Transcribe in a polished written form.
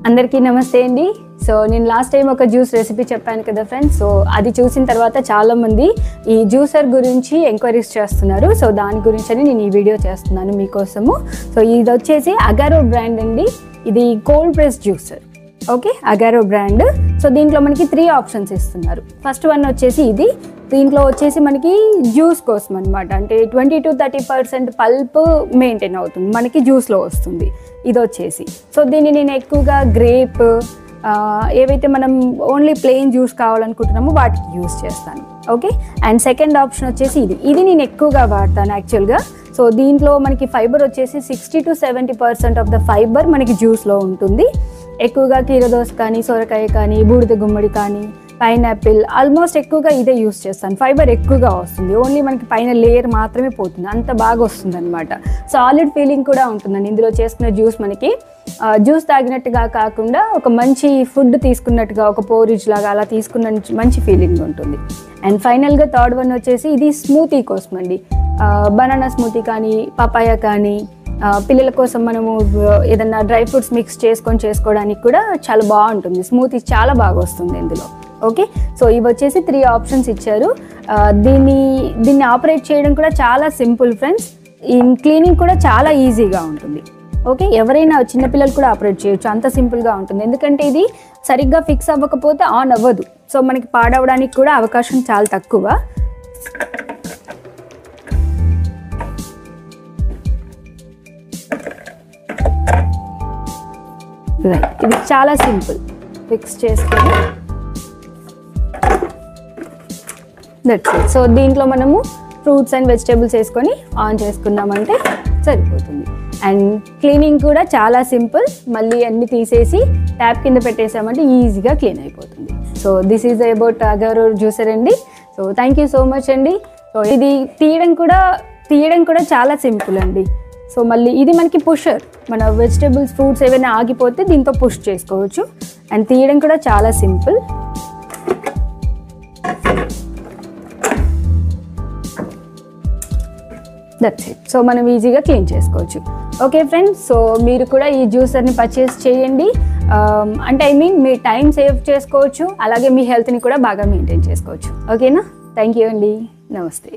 అందరికీ నమస్తే అండి. సో నేను లాస్ట్ టైం ఒక జ్యూస్ రెసిపీ చెప్పాను కదా ఫ్రెండ్స్. సో అది చూసిన తర్వాత చాలామంది ఈ జ్యూసర్ గురించి ఎంక్వైరీస్ చేస్తున్నారు. సో దాని గురించి నేను ఈ వీడియో చేస్తున్నాను మీకోసము. సో ఇది వచ్చేసి అగారో బ్రాండ్ అండి. ఇది cold press juicer. Okay, Agaro brand. So దీంట్లో మనకి 3 ఆప్షన్స్ ఇస్తున్నారు. ఫస్ట్ వన్ వచ్చేసి ఇది. దీంట్లో వచ్చేసి మనకి జ్యూస్ కోసం అనమాట, అంటే 20 to 30% పల్ప్ మెయింటైన్ అవుతుంది, మనకి జ్యూస్లో వస్తుంది ఇది వచ్చేసి. సో దీన్ని నేను ఎక్కువగా గ్రేప్, ఏవైతే మనం ఓన్లీ ప్లెయిన్ జ్యూస్ కావాలనుకుంటున్నామో వాటికి యూస్ చేస్తాను. ఓకే, అండ్ సెకండ్ ఆప్షన్ వచ్చేసి ఇది నేను ఎక్కువగా వాడతాను యాక్చువల్గా. సో దీంట్లో మనకి ఫైబర్ వచ్చేసి 60 to 70% ఆఫ్ ద ఫైబర్ మనకి జ్యూస్లో ఉంటుంది. ఎక్కువగా కీరదోస కానీ, సొరకాయ కానీ, బూడిద గుమ్మడి కానీ, పైనాపిల్, ఆల్మోస్ట్ ఎక్కువగా ఇదే యూస్ చేస్తాను. ఫైబర్ ఎక్కువగా వస్తుంది, ఓన్లీ మనకి పైన లేయర్ మాత్రమే పోతుంది, అంత బాగా వస్తుంది అనమాట. సాలిడ్ ఫీలింగ్ కూడా ఉంటుందండి ఇందులో చేసుకున్న జ్యూస్. మనకి జ్యూస్ తాగినట్టుగా కాకుండా ఒక మంచి ఫుడ్ తీసుకున్నట్టుగా, ఒక పోరిజ్ లాగా అలా తీసుకున్న మంచి ఫీలింగ్ ఉంటుంది. అండ్ ఫైనల్గా థర్డ్ వన్ వచ్చేసి ఇది స్మూతీ కోసం అండి. బనానా స్మూతీ కానీ, పపాయ కానీ, పిల్లల కోసం మనము ఏదన్నా డ్రై ఫ్రూట్స్ మిక్స్ చేసుకోవడానికి కూడా చాలా బాగుంటుంది. స్మూతీ చాలా బాగా వస్తుంది ఇందులో. ఓకే, సో ఇవి వచ్చేసి 3 ఆప్షన్స్ ఇచ్చారు. దీన్ని ఆపరేట్ చేయడం కూడా చాలా సింపుల్ ఫ్రెండ్స్. క్లీనింగ్ కూడా చాలా ఈజీగా ఉంటుంది. ఓకే, ఎవరైనా చిన్నపిల్లలు కూడా ఆపరేట్ చేయొచ్చు, అంత సింపుల్గా ఉంటుంది. ఎందుకంటే ఇది సరిగ్గా ఫిక్స్ అవ్వకపోతే ఆన్ అవ్వదు. సో మనకి పాడవడానికి కూడా అవకాశం చాలా తక్కువ. ఇది చాలా సింపుల్, ఫిక్స్ చేసుకొని దట్స్ ఇట్. సో దీంట్లో మనము ఫ్రూట్స్ అండ్ వెజిటేబుల్స్ వేసుకొని ఆన్ చేసుకున్నామంటే సరిపోతుంది. అండ్ క్లీనింగ్ కూడా చాలా సింపుల్. మళ్ళీ అన్ని తీసేసి ట్యాప్ కింద పెట్టేసామంటే ఈజీగా క్లీన్ అయిపోతుంది. So this is about Agaro juicer అండి. So thank you so much అండి. సో ఇది తీయడం కూడా చాలా సింపుల్ అండి. సో మళ్ళీ ఇది మనకి పుషర్, మన వెజిటేబుల్స్, ఫ్రూట్స్ ఏవైనా ఆగిపోతే దీంతో పుష్ చేసుకోవచ్చు. అండ్ తీయడం కూడా చాలా సింపుల్. That's it. సో మనం ఈజీగా క్లీన్ చేసుకోవచ్చు. ఓకే ఫ్రెండ్స్, సో మీరు కూడా ఈ జ్యూసర్ని పర్చేస్ చేయండి. అంటే మీ టైం సేవ్ చేసుకోవచ్చు, అలాగే మీ హెల్త్ని కూడా బాగా మెయింటైన్ చేసుకోవచ్చు. ఓకేనా? థ్యాంక్ యూ అండి. నమస్తే.